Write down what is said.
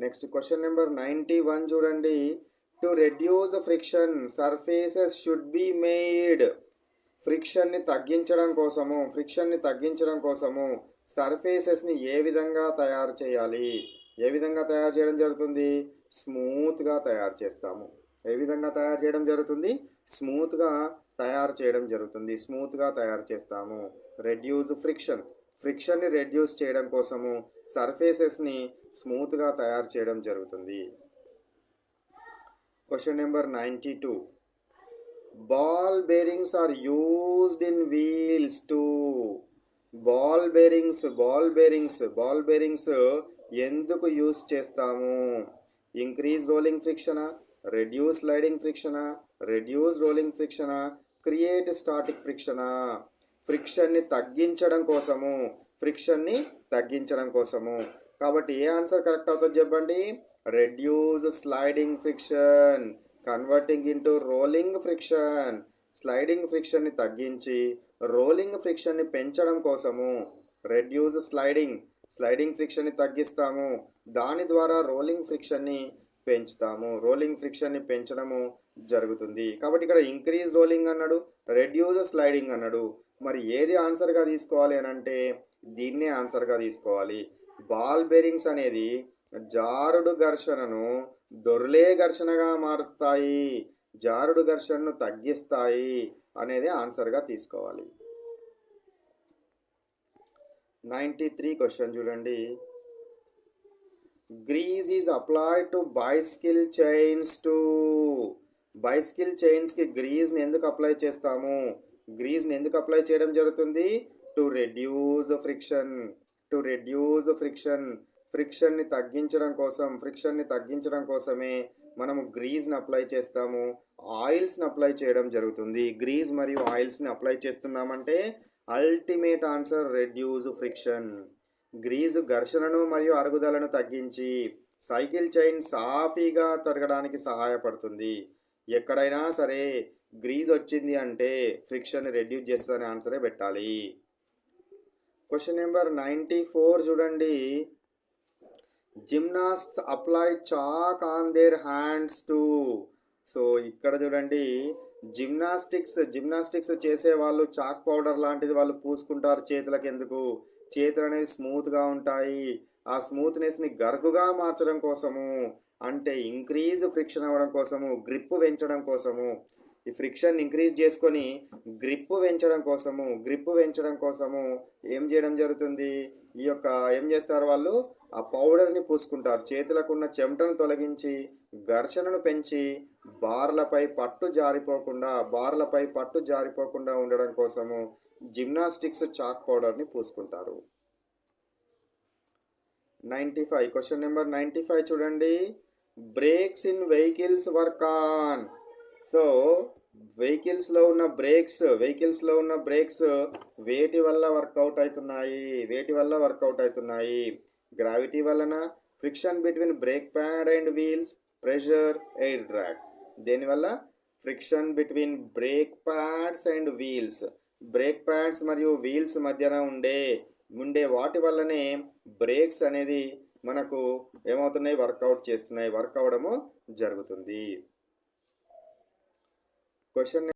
Next question number 91 చూడండి. To reduce the friction surfaces should be made. ఫ్రిక్షన్ని తగ్గించడం కోసము సర్ఫేసెస్ని ఏ విధంగా తయారు చేయాలి? ఏ విధంగా తయారు చేయడం జరుగుతుంది? స్మూత్గా తయారు చేస్తాము. ఏ విధంగా తయారు చేయడం జరుగుతుంది? స్మూత్గా తయారు చేయడం జరుగుతుంది. స్మూత్గా తయారు చేస్తాము. రెడ్యూస్ ఫ్రిక్షన్ని రెడ్యూస్ చేయడం కోసము సర్ఫేసెస్ని స్మూత్గా తయారు చేయడం జరుగుతుంది. Question number 92. Ball bearings are used in wheels to. Ball bearings ఎందుకు యూజ్ చేస్తాము? ఇంక్రీజ్ రోలింగ్ ఫ్రిక్షనా, రెడ్యూస్ స్లైడింగ్ ఫ్రిక్షనా, రెడ్యూస్ రోలింగ్ ఫ్రిక్షనా, క్రియేట్ స్టాటిక్ ఫ్రిక్షనా? ఫ్రిక్షన్ని తగ్గించడం కోసము. కాబట్టి ఏ ఆన్సర్ కరెక్ట్ అవుతుందో చెప్పండి. Reduce sliding friction converting into rolling friction. Sliding ఫ్రిక్షన్ని తగ్గించి రోలింగ్ ఫ్రిక్షన్ని పెంచడం కోసము రెడ్యూస్ స్లైడింగ్ ఫ్రిక్షన్ని తగ్గిస్తాము. దాని ద్వారా రోలింగ్ ఫ్రిక్షన్ని పెంచడము జరుగుతుంది. కాబట్టి ఇక్కడ ఇంక్రీజ్ రోలింగ్ అన్నాడు, రెడ్యూస్ స్లైడింగ్ అన్నాడు. మరి ఏది ఆన్సర్గా తీసుకోవాలి అని అంటే దీన్నే ఆన్సర్గా తీసుకోవాలి. బాల్ బేరింగ్స్ అనేది జారుడు ఘర్షణను దొర్లే ఘర్షణగా మారుస్తాయి, జారుడు ఘర్షణను తగ్గిస్తాయి అనేది ఆన్సర్గా తీసుకోవాలి. 93 క్వశ్చన్ చూడండి. Grease is applied to bicycle చైన్స్కి గ్రీజ్ని ఎందుకు అప్లై చేస్తాము? గ్రీజ్ని ఎందుకు అప్లై చేయడం జరుగుతుంది? To reduce friction. ఫ్రిక్షన్ని తగ్గించడం కోసమే మనము గ్రీజ్ని అప్లై చేస్తాము. ఆయిల్స్ని అప్లై చేయడం జరుగుతుంది. గ్రీజ్ మరియు ఆయిల్స్ని అప్లై చేస్తున్నామంటే ultimate answer reduce friction. Grease ఘర్షణను మరియు అరుగుదలను తగ్గించి సైకిల్ చైన్ సాఫీగా తిరగడానికి సహాయపడుతుంది. ఎక్కడైనా సరే గ్రీజ్ వచ్చింది అంటే ఫ్రిక్షన్ రెడ్యూస్ చేస్తుందనే ఆన్సరే పెట్టాలి. క్వశ్చన్ నెంబర్ 94 చూడండి. Gymnasts apply chalk on their hands to. So ఇక్కడ చూడండి, జిమ్నాస్టిక్స్ చేసేవాళ్ళు చాక్ పౌడర్ లాంటిది వాళ్ళు పూసుకుంటారు చేతులకు. ఎందుకు? చేతులు అనేది స్మూత్గా ఉంటాయి. ఆ స్మూత్నెస్ని గరుకుగా మార్చడం కోసము, అంటే ఇంక్రీజ్ ఫ్రిక్షన్ అవ్వడం కోసము, గ్రిప్ పెంచడం కోసము. ఈ ఫ్రిక్షన్ ఇంక్రీజ్ చేసుకొని గ్రిప్ పెంచడం కోసము ఏం చేయడం జరుగుతుంది? ఏం చేస్తారు వాళ్ళు? ఆ పౌడర్ని పూసుకుంటారు. చేతులకు ఉన్న చెమటను తొలగించి ఘర్షణను పెంచి బార్లపై పట్టు జారిపోకుండా ఉండడం కోసము జిమ్నాస్టిక్స్ చాక్ పౌడర్ని పూసుకుంటారు. 95 క్వశ్చన్ నెంబర్ 95 చూడండి. Brakes in vehicles work on. So వెహికల్స్లో ఉన్న బ్రేక్స్ వేటి వల్ల వర్కౌట్ అవుతున్నాయి? గ్రావిటీ వలన, friction between brake pad and wheels, pressure, air drag. దేనివల్ల? Friction between brake pads and wheels. Brake pads మరియు వీల్స్ మధ్యన ఉండే వాటి వల్లనే బ్రేక్స్ అనేది మనకు ఏమవుతున్నాయి? వర్క్ అవడము జరుగుతుంది. క్వశ్చన్